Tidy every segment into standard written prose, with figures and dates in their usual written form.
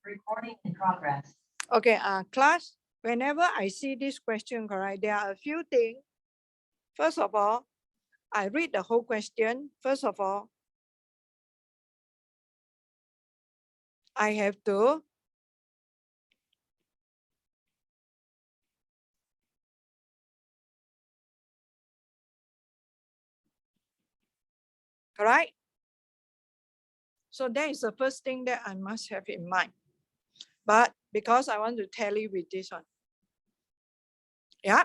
Recording in progress. Okay, class, whenever I see this question, correct, there are a few things. First of all, I read the whole question. First of all, I have to correct? So that is the first thing that I must have in mind. But because I want to tally with this one. Yeah.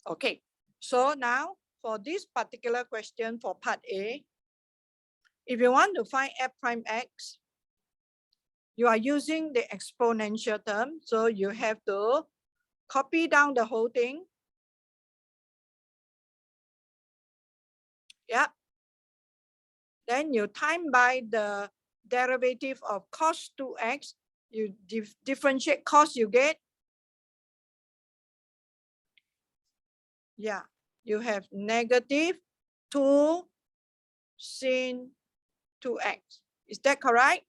Okay. So now for this particular question for part A, if you want to find f prime x, you are using the exponential term. So you have to copy down the whole thing. Yeah. Then you time by the derivative of cos 2x. You differentiate cos, you get. Yeah. You have negative 2 sin 2x. Is that correct?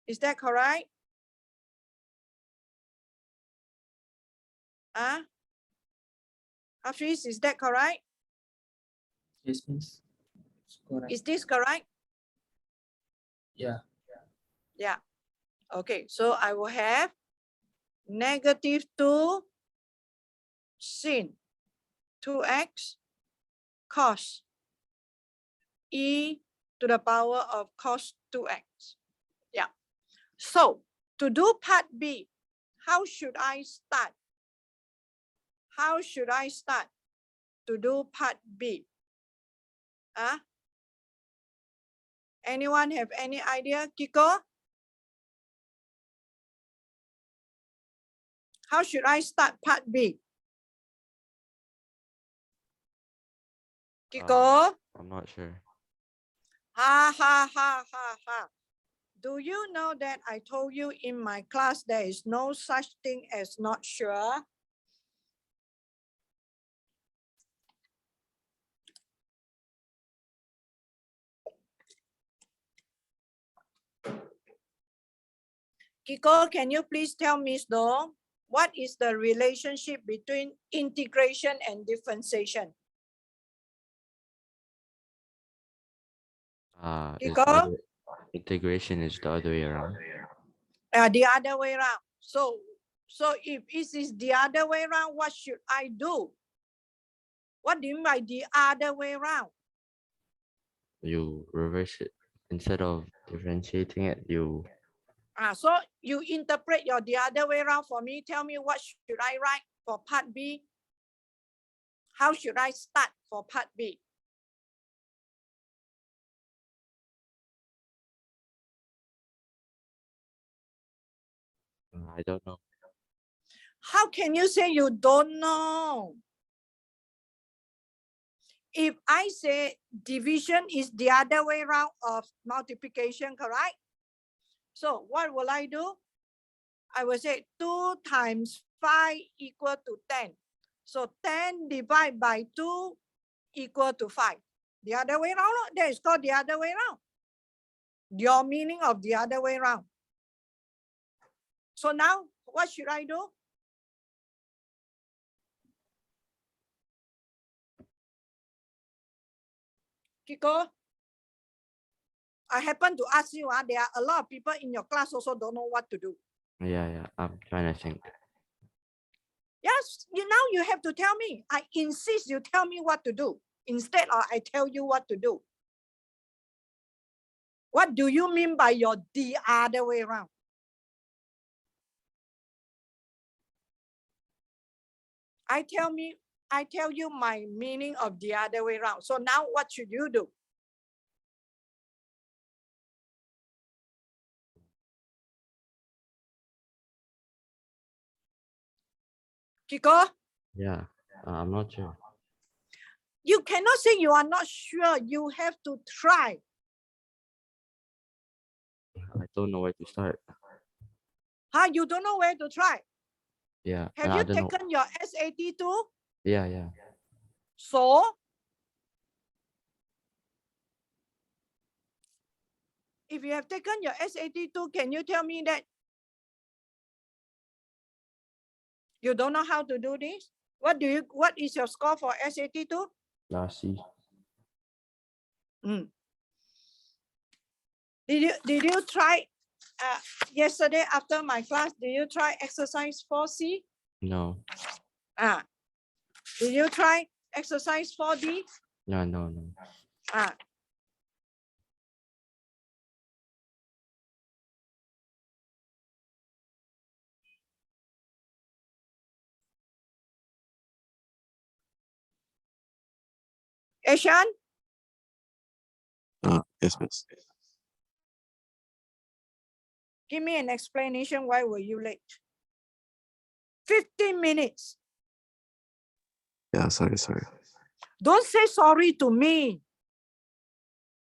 Is that correct? Hafiz, is that correct? Yes, miss. Correct. Is this correct? Yeah. Yeah. Okay, so I will have negative 2 sin 2x cos e to the power of cos 2x. Yeah. So to do part B, how should I start? How should I start to do part B? Anyone have any idea, Kiko? How should I start part B? Kiko? I'm not sure. Ha ha ha ha ha. Do you know that I told you in my class there is no such thing as not sure? Kiko, can you please tell Miss Do what is the relationship between integration and differentiation? It's Kiko? integration is the other way around. The other way around. So if it is the other way around, what should I do? What do you mean by the other way around? You reverse it. Instead of differentiating it, you So you interpret your the other way around for me. Tell me what should I write for part B? How should I start for part B? I don't know. How can you say you don't know? If I say division is the other way around of multiplication, correct? So what will I do? I will say 2 times 5 equal to 10. So 10 divided by 2 equal to 5. The other way around, that is called the other way around. Your meaning of the other way around. So now, what should I do? Kiko, I happen to ask you, there are a lot of people in your class also don't know what to do. Yeah. I'm trying to think. Yes, now you have to tell me. I insist you tell me what to do. Instead of I tell you what to do. What do you mean by your the other way around? I tell you my meaning of the other way around. So now what should you do? Kiko? Yeah, I'm not sure. You cannot say you are not sure. You have to try. I don't know where to start. You don't know where to try? Yeah. Have I you don't know. taken your SAT too? Yeah. So? If you have taken your SAT2, can you tell me that you don't know how to do this? What is your score for SAT2? Nasi. Did you try yesterday after my class? Did you try exercise 4C? No. Did you try exercise 4D? No. Ashan, Yes, miss. give me an explanation. Why were you late? 15 minutes. Yeah, sorry. Don't say sorry to me.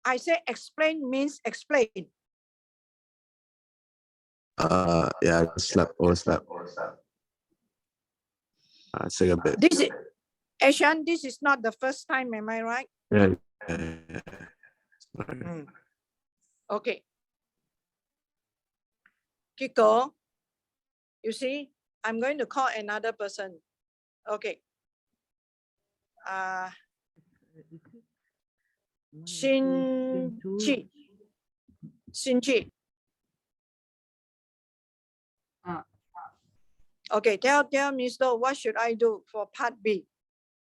I say explain means explain. Yeah, overslept. Sick a bit. This is Ashan, this is not the first time, am I right? Yeah. Okay. Kiko, you see, I'm going to call another person. Okay. Shinchi. Okay, tell Mr. What should I do for part B?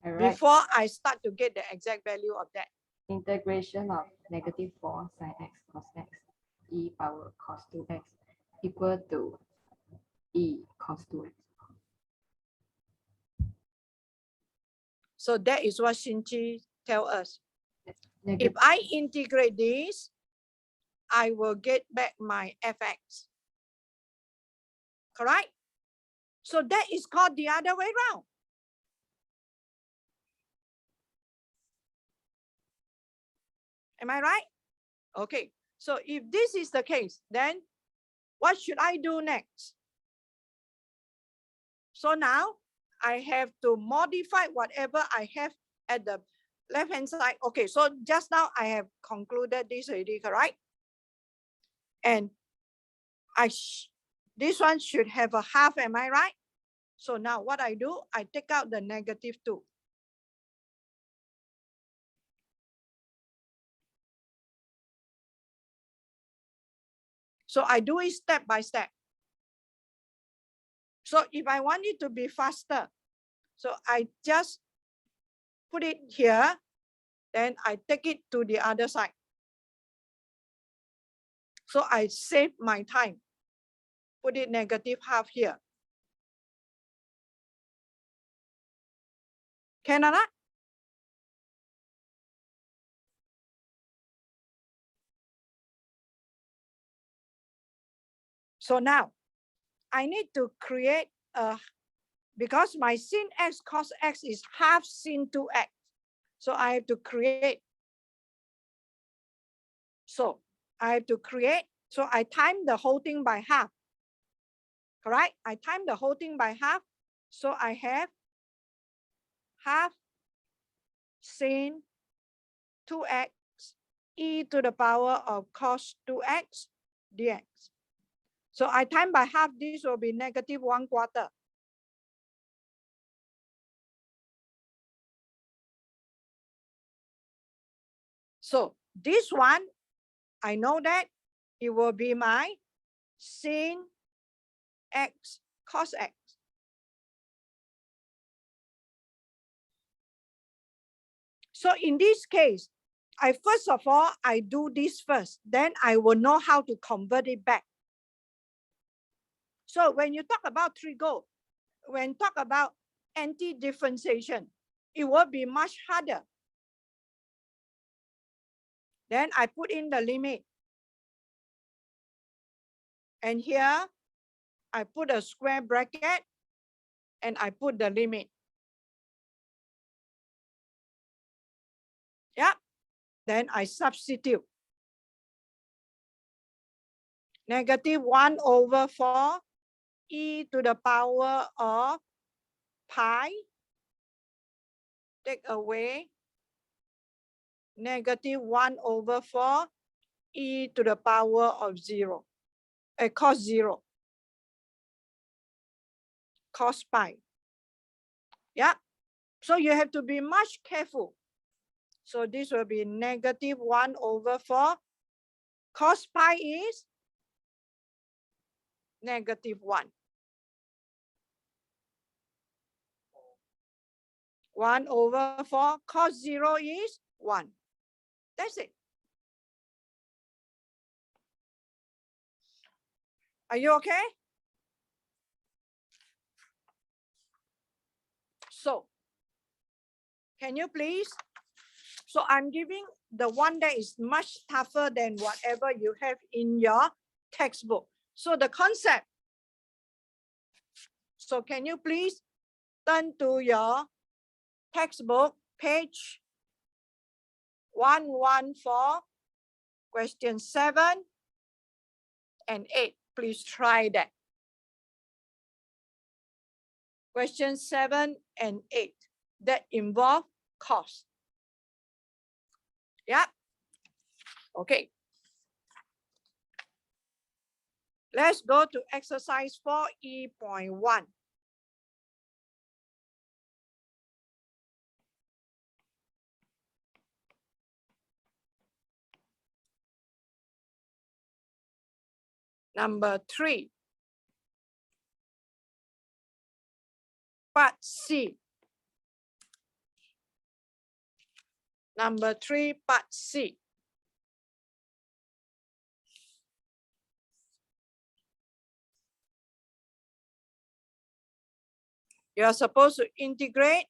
All right. Before I start to get the exact value of that. Integration of -4 sin x cos x e power cos 2x equal to e cos 2x. So that is what Shinchi tell us. If Negative, I integrate this, I will get back my fx. Correct? So that is called the other way around. Am I right? Okay. So if this is the case, then what should I do next? So now I have to modify whatever I have at the left-hand side. Okay, so just now I have concluded this already, correct? And this one should have a half, am I right? So now what I do, I take out the -2. So I do it step by step. So if I want it to be faster, so I just put it here, then I take it to the other side. So I save my time. Put it -half here. Can I not? So now I need to create because my sin x cos x is half sin 2x. So I have to create. So I have to create. So I time the whole thing by half. Correct? I time the whole thing by half. So I have half sin 2x e to the power of cos 2x dx. So I time by half, this will be -1/4. So this one, I know that it will be my sin x cos x. So in this case, first of all, I do this first, then I will know how to convert it back. So when you talk about trigo, when talk about anti-differentiation, it will be much harder. Then I put in the limit. And here, I put a square bracket and I put the limit. Yeah. Then I substitute. -1/4 e to the power of pi. Take away -1/4 e to the power of 0, cos 0, cos pi. Yeah, so you have to be much careful. So this will be negative 1 over 4. Cos pi is negative 1. 1 over 4, cos 0 is 1. That's it. Are you okay? So, can you please? So I'm giving the one that is much tougher than whatever you have in your textbook. So the concept. So can you please turn to your textbook, page 114, question 7 and 8. Please try that. Question 7 and 8 that involve cos. Yeah. Okay. Let's go to exercise 4E.1. Number 3. Part C. Number 3, part C. You are supposed to integrate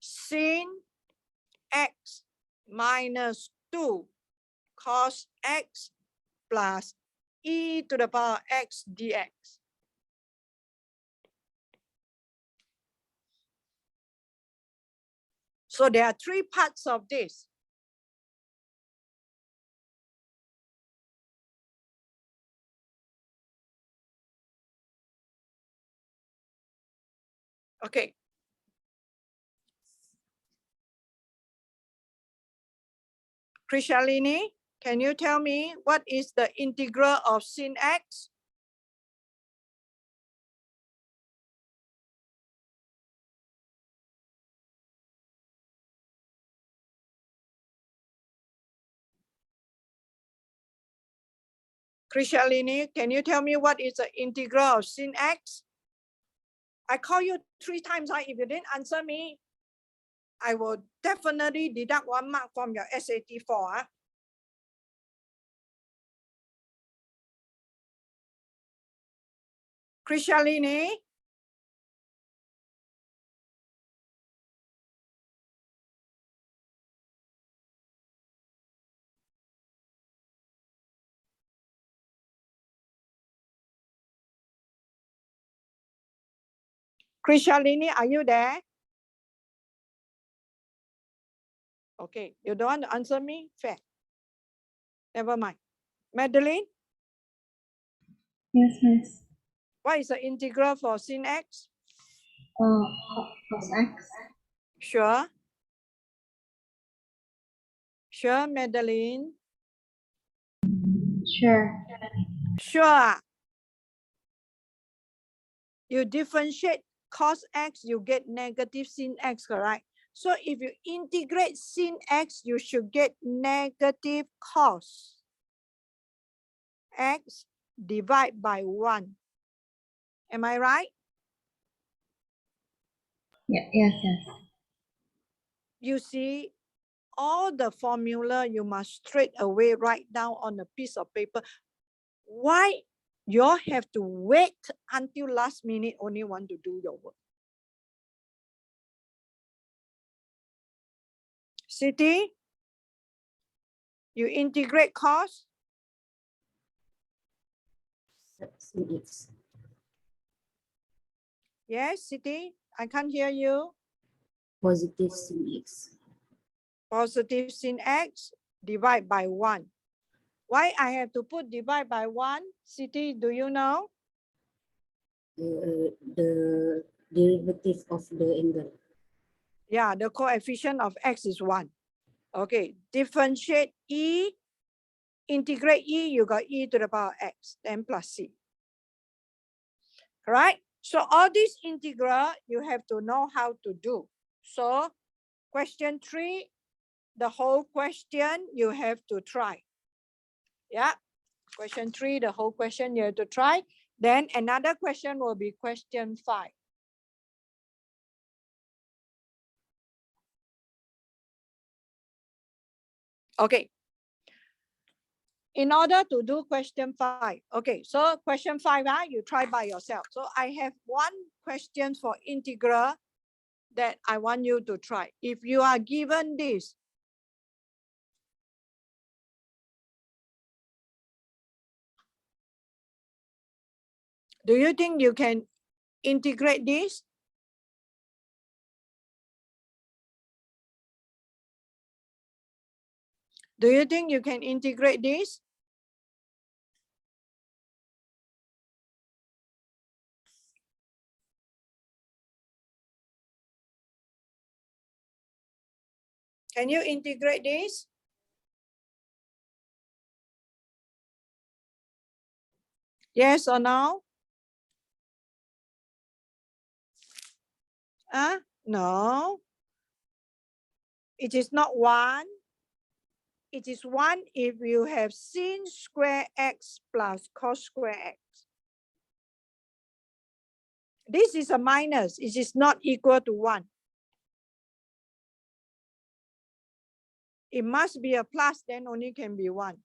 sin x minus 2 cos x plus e to the power x dx. So there are 3 parts of this. Okay. Krishalini, can you tell me what is the integral of sin x? Krishalini, can you tell me what is the integral of sin x? I call you 3 times. If you didn't answer me, I will definitely deduct 1 mark from your SAT 4. Krishalini? Krishalini, are you there? Okay, you don't want to answer me? Fair. Never mind. Madeline? Yes, miss. What is the integral for sin x? Cos x. Sure. Sure, Madeline. Sure. Sure. You differentiate cos x, you get negative sin x, correct? So if you integrate sin x, you should get negative cos x divided by 1. Am I right? Yeah, yes, yes. You see, all the formula you must straight away write down on a piece of paper. Why you all have to wait until last minute only want to do your work? Siti, you integrate cos? Sin x. Yes, Siti, I can't hear you. Positive sin x. Positive sin x divide by 1. Why I have to put divide by 1? Siti, do you know? The derivative of the angle. Yeah, the coefficient of x is 1. Okay, differentiate e, integrate e, you got e to the power x, then plus c. Right? So all these integral, you have to know how to do. So question 3, the whole question you have to try. Yeah, question 3, the whole question you have to try. Then another question will be question 5. Okay. In order to do question 5, okay, so question 5, you try by yourself. So I have one question for integral that I want you to try. If you are given this, do you think you can integrate this? Do you think you can integrate this? Can you integrate this? Yes or no? No. It is not 1. It is 1 if you have sin square x plus cos square x. This is a minus. It is not equal to 1. It must be a plus, then only can be 1.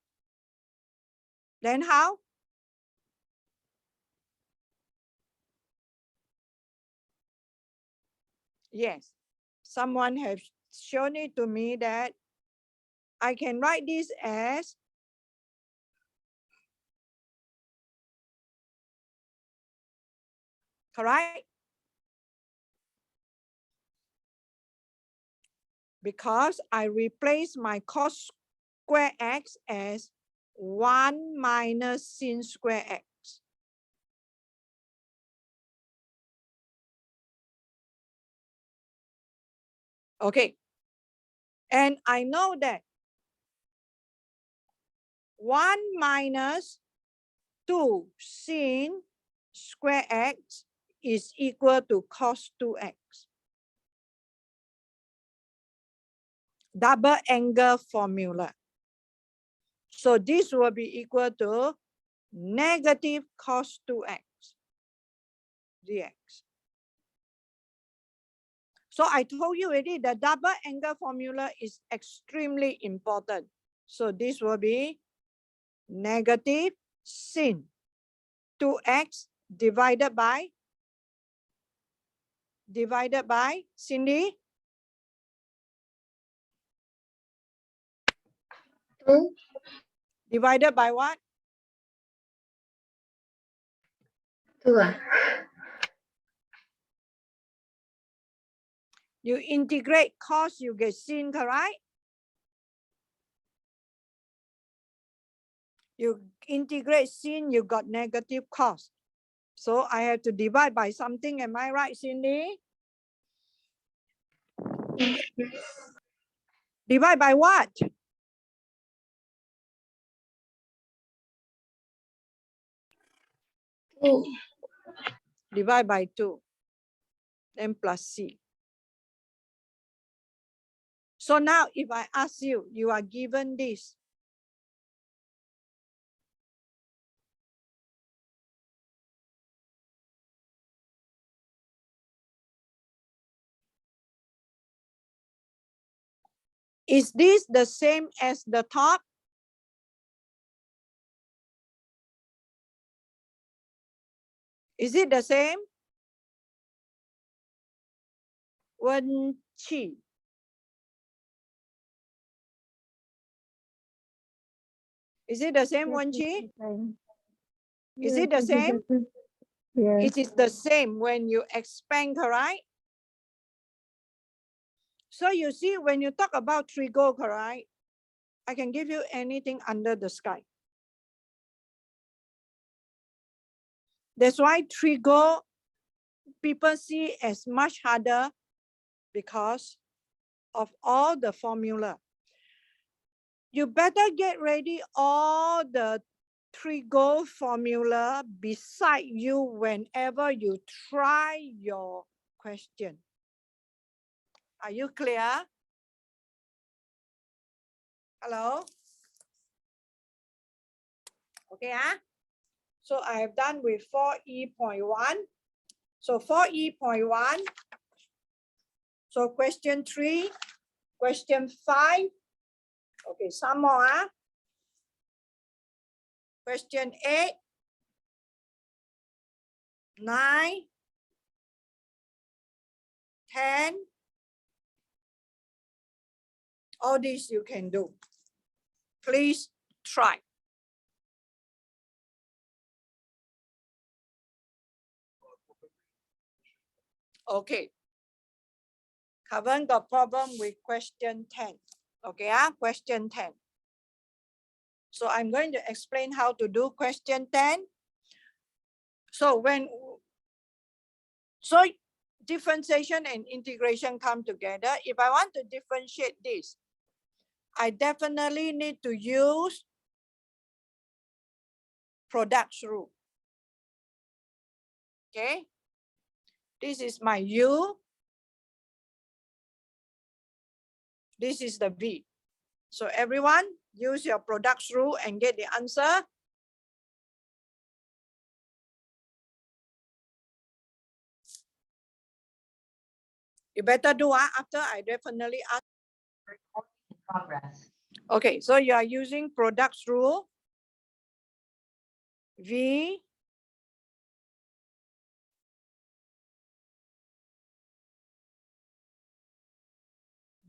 Then how? Yes. Someone has shown it to me that I can write this as correct? Because I replace my cos square x as 1 minus sin square x. Okay. And I know that 1 minus 2 sin square x is equal to cos 2x. Double angle formula. So this will be equal to negative cos 2x dx. So I told you already, the double angle formula is extremely important. So this will be negative sin 2x divided by Cindy? 2. Divided by what? 2. You integrate cos, you get sin, correct? You integrate sin, you got negative cos. So I have to divide by something. Am I right, Cindy? Divide by what? Divide by 2. Then plus c. So now if I ask you, you are given this. Is this the same as the top? Is it the same? Wen Qi. Is it the same, Wen Qi? Is it the same? Yes. It is the same when you expand, correct? So you see, when you talk about trigo, correct? I can give you anything under the sky. That's why trigo people see as much harder because of all the formula. you better get ready all the trigo formula beside you whenever you try your question. Are you clear? Hello? Okay, so I have done with 4E.1. So 4E.1. So question 3, question 5. Okay, some more. Question 8, 9, 10. All this you can do. Please try. Okay. Haven't got problem with question 10. Okay, question 10. So I'm going to explain how to do question 10. So differentiation and integration come together. If I want to differentiate this, I definitely need to use product rule. Okay, this is my U. This is the V. So everyone use your product rule and get the answer. You better do after I definitely ask. In progress. Okay, so you are using product rule. V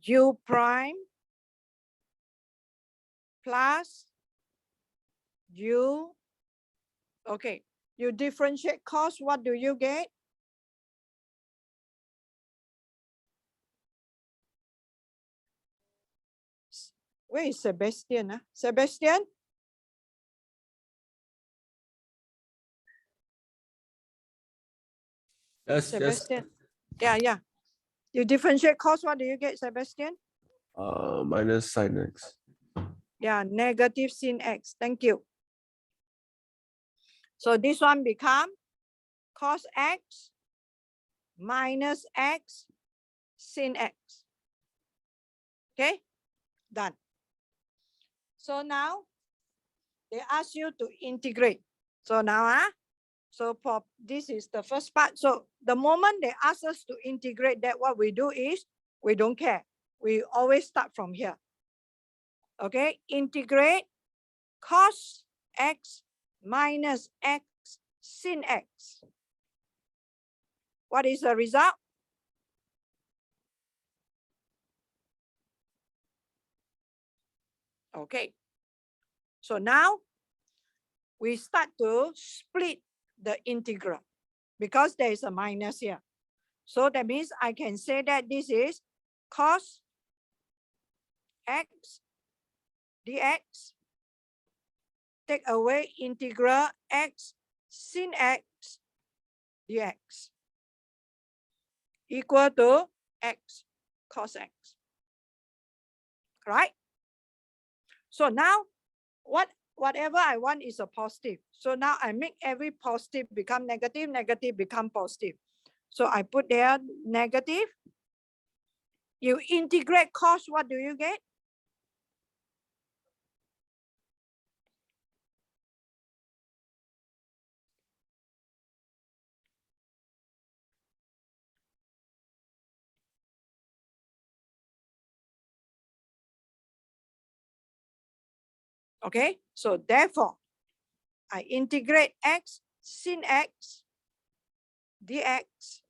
U prime plus U. Okay, you differentiate cos, what do you get? Where is Sebastian? Sebastian? Yes, Sebastian. Yeah. You differentiate cos, what do you get, Sebastian? Minus sin x. Yeah, negative sin x. Thank you. So this one become cos x minus x sin x. Okay, done. So now they ask you to integrate. So now, so for this is the first part. So the moment they ask us to integrate that, what we do is we don't care. We always start from here. Okay, integrate cos x minus x sin x. What is the result? Okay, so now we start to split the integral because there is a minus here. So that means I can say that this is cos x dx, take away integral x sin x dx equal to x cos x, right? So now whatever I want is a positive. So now I make every positive become negative, negative become positive. So I put there negative. You integrate cos, what do you get? Okay, so therefore, I integrate x sin x dx.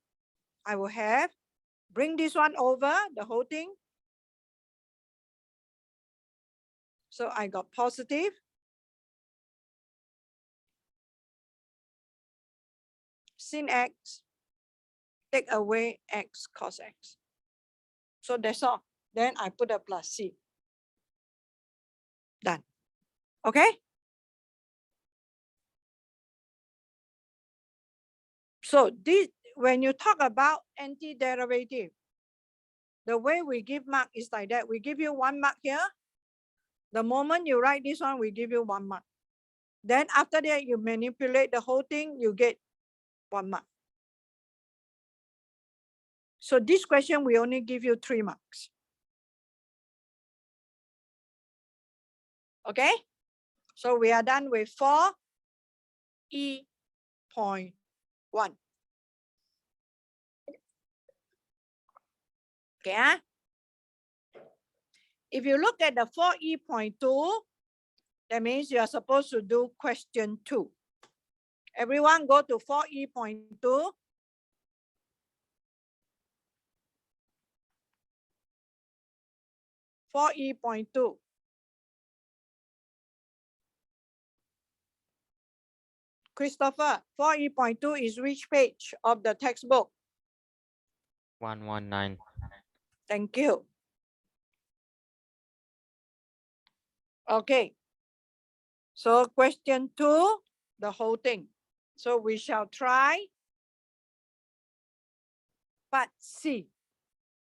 I will have, bring this one over, the whole thing. So I got positive sin x, take away x cos x. So that's all. Then I put a plus c. Done. Okay? So this, when you talk about antiderivative, the way we give mark is like that. We give you 1 mark here, The moment you write this one, we give you 1 mark. Then after that, you manipulate the whole thing, you get 1 mark. So this question, we only give you 3 marks. Okay? So we are done with 4E.1. Okay, huh? If you look at the 4E.2, that means you are supposed to do question 2. Everyone go to 4E.2. For E.2. Christopher, 4E.2 is which page of the textbook? 119. Thank you. Okay. So question 2, the whole thing. So we shall try part C.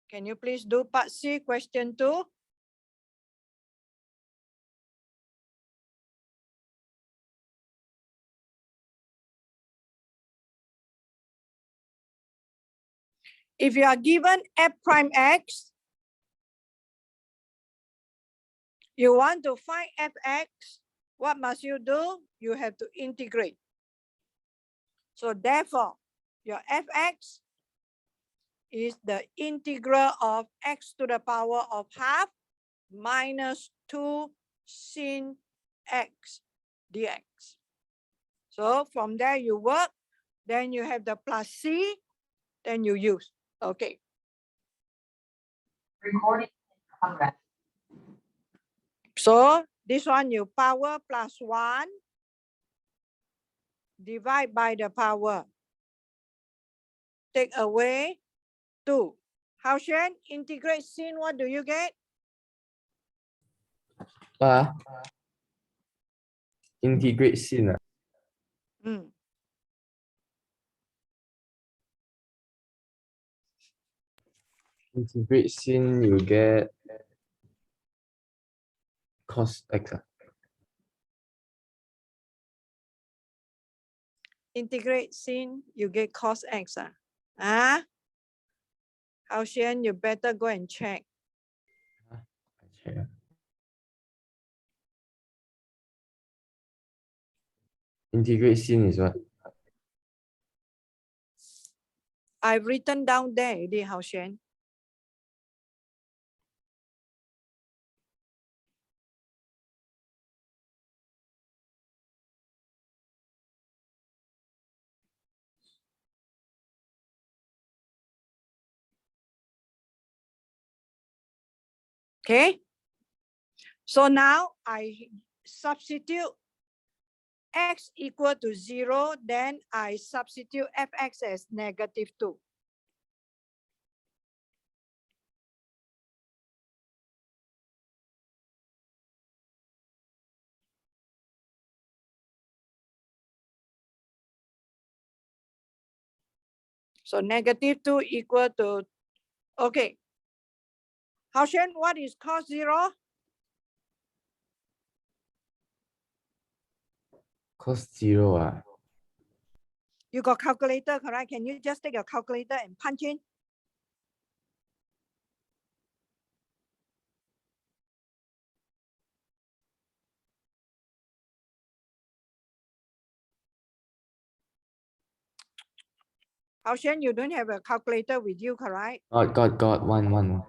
Can you please do part C, question 2? If you are given f prime x, you want to find fx, what must you do? You have to integrate. So therefore, your fx is the integral of x to the power of half minus 2 sin x dx. So from there you work, then you have the plus c, then you use. Okay. Recording in progress. So this one you power plus 1 divide by the power. Take away 2. How Shen, integrate sin, what do you get? Integrate sin. Integrate sin, you get cos x. Integrate sin, you get cos x. How Shen, you better go and check. Integrate sin is what? I've written down there already, Hao Shen. Okay. So now I substitute x equal to 0, then I substitute fx as -2. So -2 equal to, okay. Hao Shen, what is cos 0? Cos 0. You got calculator, correct? Can you just take your calculator and punch in? Hao Shen, you don't have a calculator with you, correct? Got 1.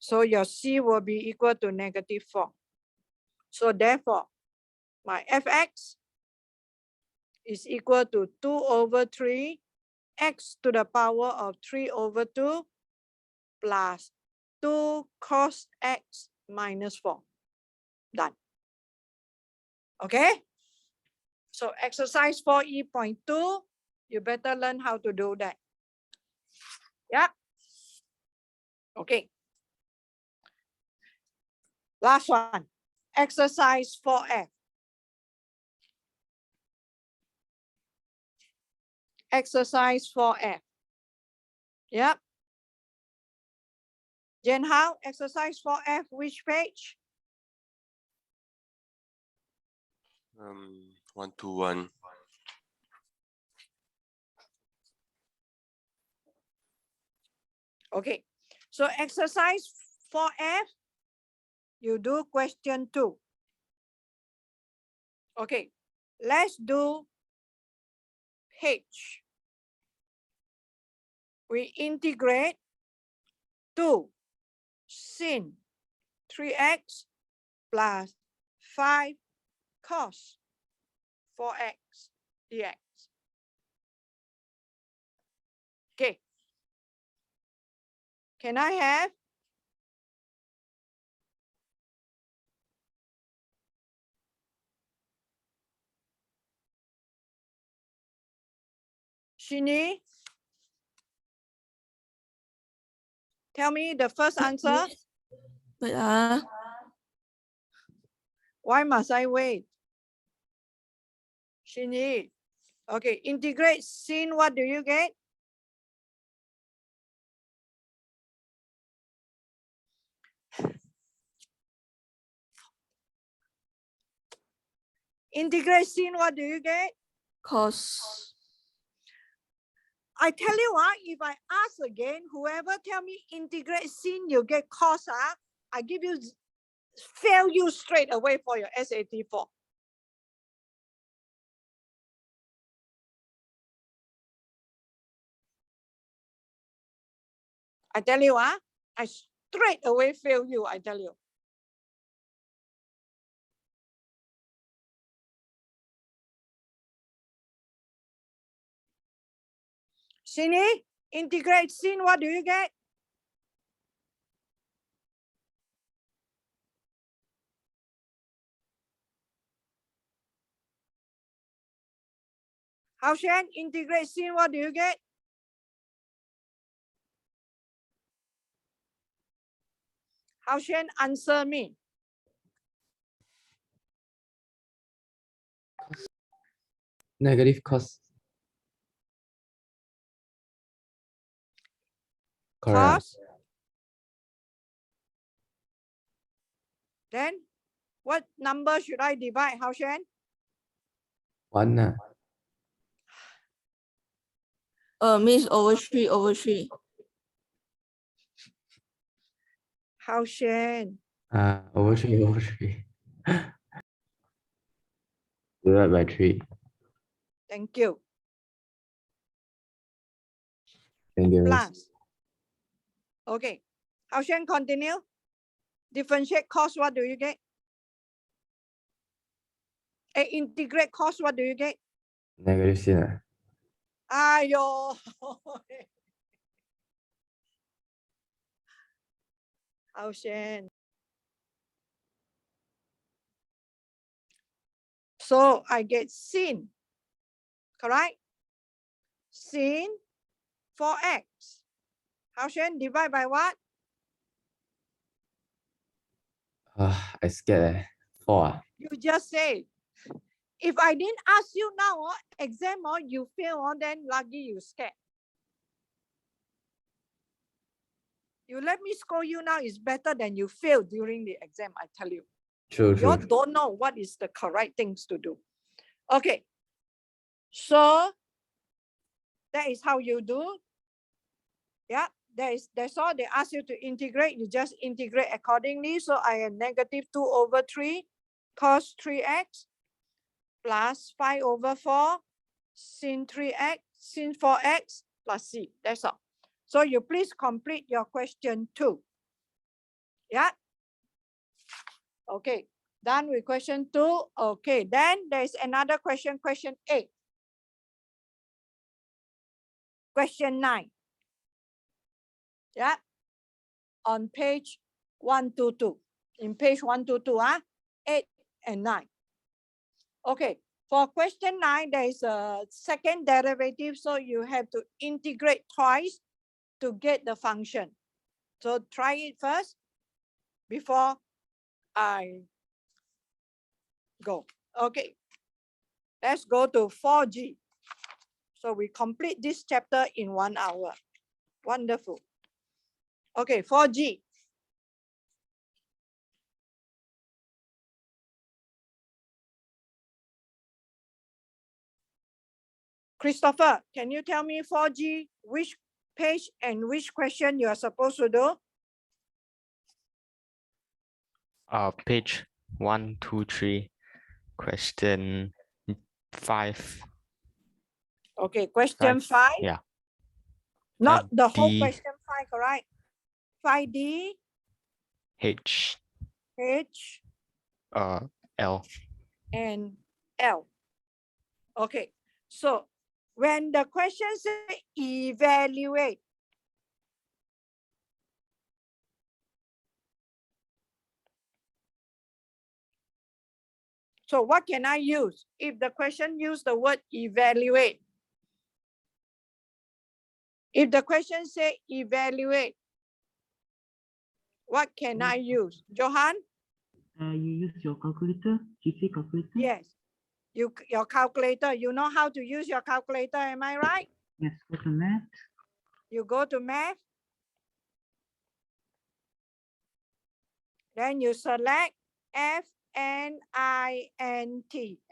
So your C will be equal to -4. So therefore, my fx is equal to 2/3 x to the power of 3/2 plus 2 cos x minus 4. Done. Okay? So exercise 4E.2, you better learn how to do that. Yeah. Okay. Last one. Exercise 4F. Exercise 4F. Yep. Jen Hao, exercise 4F, which page? 121. Okay, so exercise 4F, you do question 2. Okay, let's do H. We integrate 2 sin 3x plus 5 cos 4x dx. Okay. Can I have? Shini? Tell me the first answer. Wait, Why must I wait? Shini. Okay, integrate sin, what do you get? Integrate sin, what do you get? cos. I tell you what, if I ask again, whoever tell me integrate sin, you get cos, I give you, fail you straight away for your SAT 4. I tell you, I straight away fail you, I tell you. Shini, integrate sin, what do you get? How Shen, integrate sin, what do you get? How Shen, answer me. Negative cos. Correct. Cos. Then, what number should I divide, How Shen? 1. Means over 3/3. How Shen? Over 3 over 3. Divided by 3. Thank you. Thank you, miss. Plus. Okay. How Shen, continue. Differentiate cos, what do you get? Integrate cos, what do you get? Negative sin. Ayo. How Shen? So I get sin, correct? Sin 4x. How Shen, divide by what? I scared. 4. You just say. If I didn't ask you now, exam, you fail, then lucky you scared. You let me score you now is better than you fail during the exam, I tell you. True, You all true. don't know what is the correct things to do. Okay. So that is how you do. Yeah, that's all. They ask you to integrate. You just integrate accordingly. So I have -2/3 cos 3x plus 5/4 sin 3x, sin 4x plus c. That's all. So you please complete your question 2. Yeah. Okay. Done with question 2. Okay. Then there's another question, question 8. Question 9. Yeah. On page 122. In page 122, 8 and 9. Okay. For question 9, there is a second derivative, so you have to integrate twice to get the function. So try it first before I go. Okay. Let's go to 4G. So we complete this chapter in 1 hour. Wonderful. Okay, 4G. Christopher, can you tell me 4G, which page and which question you are supposed to do? Page 1, 2, 3, question 5. Okay, question Five, 5. yeah. Not the whole D. question 5, correct? 5D, H, H, L. and L. Okay, so when the question say evaluate, so what can I use? If the question use the word evaluate, if the question say evaluate, what can I use? Johan? You use your calculator, GC calculator? Yes. Your calculator, you know how to use your calculator, am I right? Yes, go to math. You go to math. Then you select FNINT.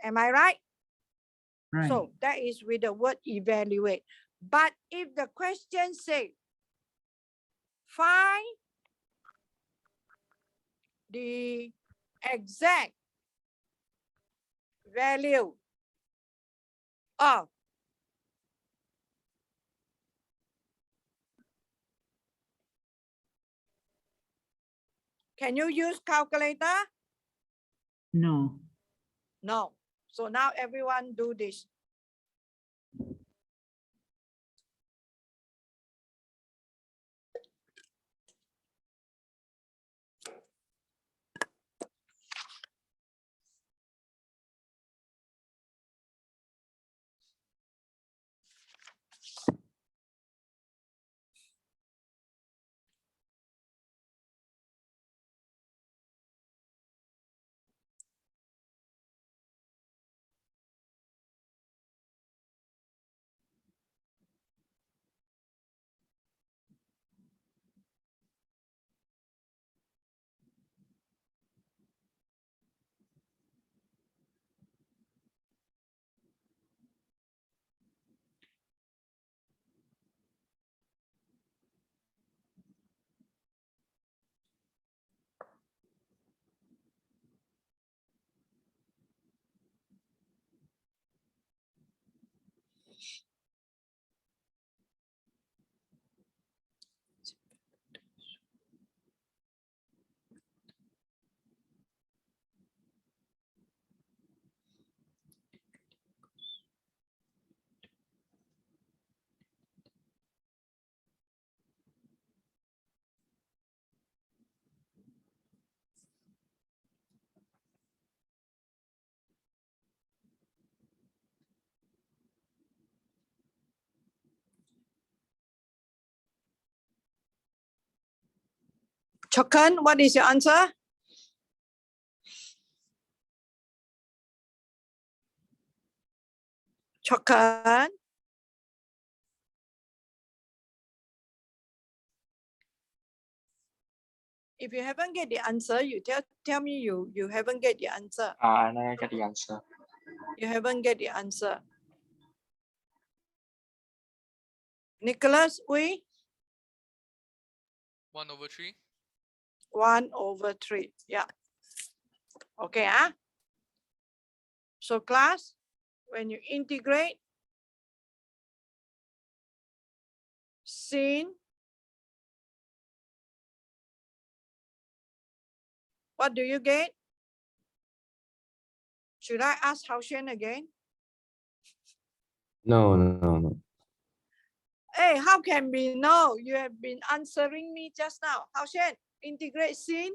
Am I right? Right. So that is with the word evaluate. But if the question say, find the exact value of can you use calculator? No. No. So now everyone do this. Chokan, what is your answer? Chokan. If you haven't get the answer, you tell me you haven't get the answer. I never get the answer. You haven't get the answer. Nicholas, we 1/3. 1/3. Yeah. Okay, huh? So class, when you integrate sin, what do you get? Should I ask Haoshen again? No, no, no. Hey, how can we know? You have been answering me just now. Haoshen, integrate sin.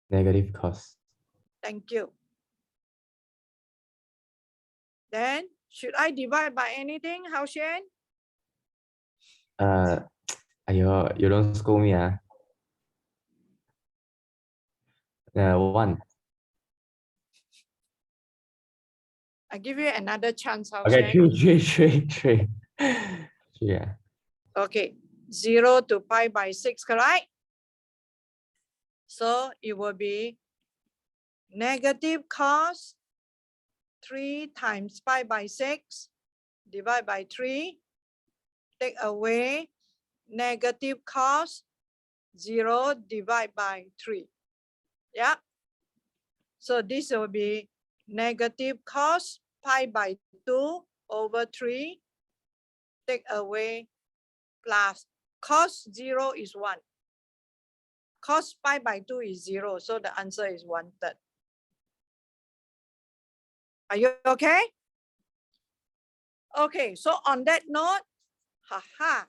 Negative cos. Thank you. Then, should I divide by anything, Haoshen? Ayo, you don't scold me, 1. I give you another chance, Okay, Haoshen. 3. 3, yeah. Okay, 0 to pi by 6, correct? So it will be negative cos 3 times pi by 6 divide by 3. Take away negative cos 0 divide by 3. Yeah. So this will be negative cos pi by 2 over 3. Take away plus cos 0 is 1. Cos pi by 2 is 0. So the answer is 1/3. Are you okay? Okay, so on that note, haha,